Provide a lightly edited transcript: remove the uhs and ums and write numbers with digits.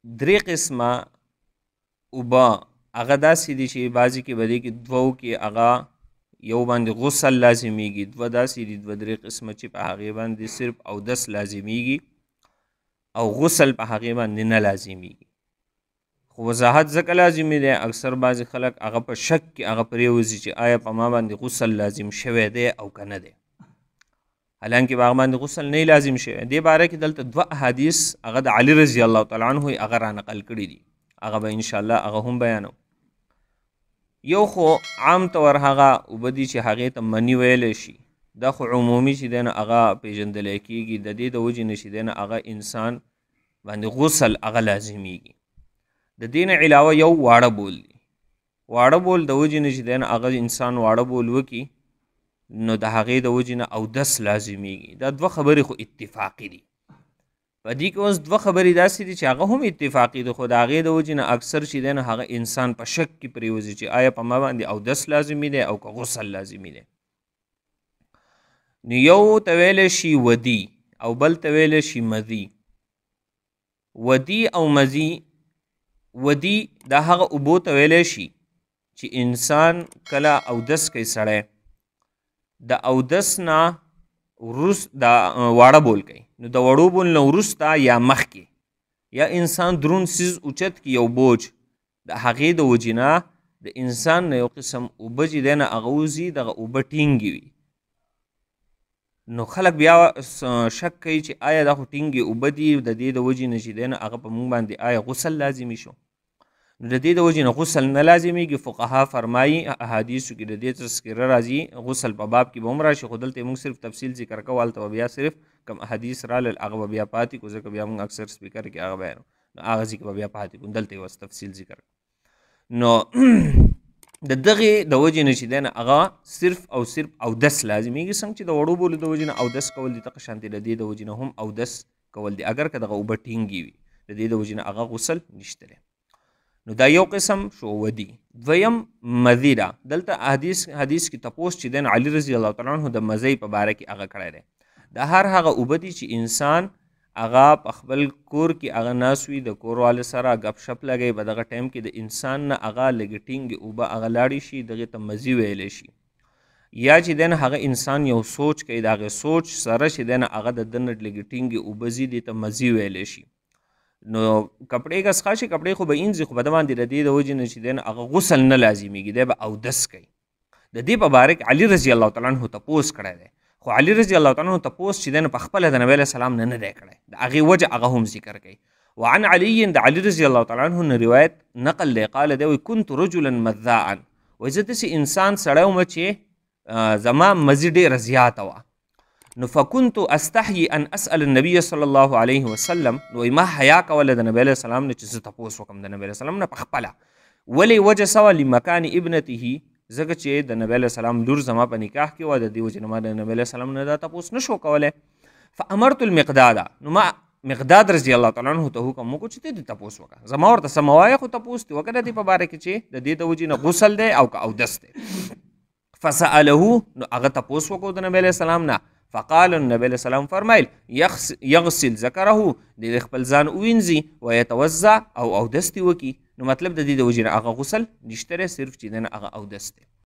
درې قسمه اوبه هغه داسې دي چې بعضې کې به دې کې دوو کې هغه یو باندې غسل لازمیږي، دوه داسې دي دوه درې قسمه چې په هغې باندې صرف اودس لازمیږي او غسل په هغې باندې نه لازمیږي. خو وضاحت ځکه لازمي دی، اکثر بعضې خلک هغه په شک کې هغه پرېوځي چې آیا په ما باندې غسل لازم شوی دی او که نه دی، حالانکه په هغه باندې غسل نه لازم شوی. دې باره کې دلته دوه احادیث هغه د علي رضی الله تعالی عنه هغه رانقل کړي دي، هغه به انشاءالله هغه هم بیانو. یو خو عام طور هغه اوبه دي چې هغې ته مني ویلی شي، دا خو عمومي چې دی نه هغه پېژندلی کېږي، د دې د وجې نه چې دی نه هغه انسان باندې غسل هغه لازمیږي. د دې نه علاوه یو واړه بول دی، واړه بول د وجې نه چې دی نه هغه انسان واړه بول وکړي نو د هغې د وجې نه اودس لازمیږي. دا دوه خبرې خو اتفاقي دي. په دې کې اوس دوه خبرې داسې دي چې هغه هم اتفاقي دي، خو د هغې د وجې نه اکثر چې دی نه هغه انسان په شک کې پرېوځي چې آیا په ما باندې اودس لازمي دی او که غسل لازمي دی. نو یو ته ویلی شي ودي او بل ته ویلی شي مذي. ودي او مذي، ودي دا هغه اوبو ته ویلی شي چې انسان کله اودس کوي سړی، د اودس نه وروسته د واړه بول کوي، نو د وړو بول نه وروسته یا مخکې یا انسان دروند څیز اوچت کړي یو بوج، د هغې د وجې نه د انسان نه یو قسم اوبه چې دی نه هغه وځي، دغه اوبه ټینګې وي. نو خلک بیا شک کوي چې آیا دا خو ټینګې اوبه دي، د دې د وجې نه چې دی نه هغه په موږ باندې آیا غسل لازمي شو؟ نو د دې د وجې نه غسل نه لازمیږي. فقها فرمایي احادیثو کې د دې تذکره راځي، غسل په باب کې به هم راشي، خو دلته موږ صرف تفصیل ذکر کوو، هلته به بیا صرف کم احادیث رالل هغه به بیا پاتې کړو، ځکه بیا موږ اکثر سپیکر کې هغه بیانو، نو هغه ځای کې به بیا پاتې کړو، دلته یې بس تفصیل ذکر. نو د دغې د وجې نه چې دی نه هغه صرف او صرف اودس لازمیږي، څنګه چې د وړو بولو د وجې نه اودس کول دي، دغه شانتې د دې د وجې نه هم اودس کول دي، اگر که دغه اوبه ټینګې وي، د دې د وجې نه هغه غسل نشته دی. نو دا یو قسم شو ودي. دویم مذي ده. دلته حدیث کې تپوس چې دی نو علي رضی الله تعالی عنه د مزی په باره کې هغه کړی دی. دا هر هغه اوبه دي چې انسان هغه په خپل کور کې هغه ناست وي، د کور واله سره ګپ شپ لګوي، په دغه ټایم کې د انسان نه هغه لږې ټینګې اوبه هغه لاړې شي، دغې ته مزي ویلی شي. یا چې دی نه هغه انسان یو سوچ کوي، د هغې سوچ سره چې دی نه هغه د ده نه لږې ټینګې اوبه ځي، دې ته مزي ویلی شي. نو کپړې که څښا شي، کپړې خو به اینځي، خو په ده باندې د دې د وجې نه چې دی نه هغه غسل نه لازمیږي، دی به اودس کوي. د دې په باره کې علي رضی الله تعالی عنه تپوس کړی دی، خو علي رضی الله تعالی عنه تپوس چې دی نه پخپله د نبي علیه السلام نه دی کړی، د هغې وجه هغه هم ذکر کوي. وعن علي د علي رضی الله تعالی عنه نه روایت نقل دی، قال دی وایي كنت رجلا مذاعا، وایي زه داسې انسان سړی وم چې زما مزي ډېره زیاته وه. نو فكنت استحيي ان اسال النبي صلى الله عليه وسلم، نو ما حیا کوله د نبی علیه السلام نه چې زه تپوس وکړم د نبی علیه السلام نه پخپله. ولې وجه سوه لمکان ابنته، ځکه چې د نبی علیه السلام لور زما په نکاح کې وه، د دې وجې نه ما د نبی علیه السلام نه دا تپوس نه شو کولی. فامرت المقداد، نو ما مقداد رضی الله تعالی عنه ته حکم وکړو چې ته دې تپوس وکړه، زما ورته څه مه وایه، خو تپوس دې وکړه د دې په باره کې چې د دې د وجې نه غسل دی او که اودس دی. فسأله، نو هغه تپوس وکړو د نبی علیه السلام نه. فقال النبي عليه السلام فرمایل یغسل ذکره، د خپل ځان ووینځي، ویتوضع او اودس دې وکړي. نو مطلب د دې د وجې نه هغه غسل نشته دی، صرف چې دی نه هغه اودس دی.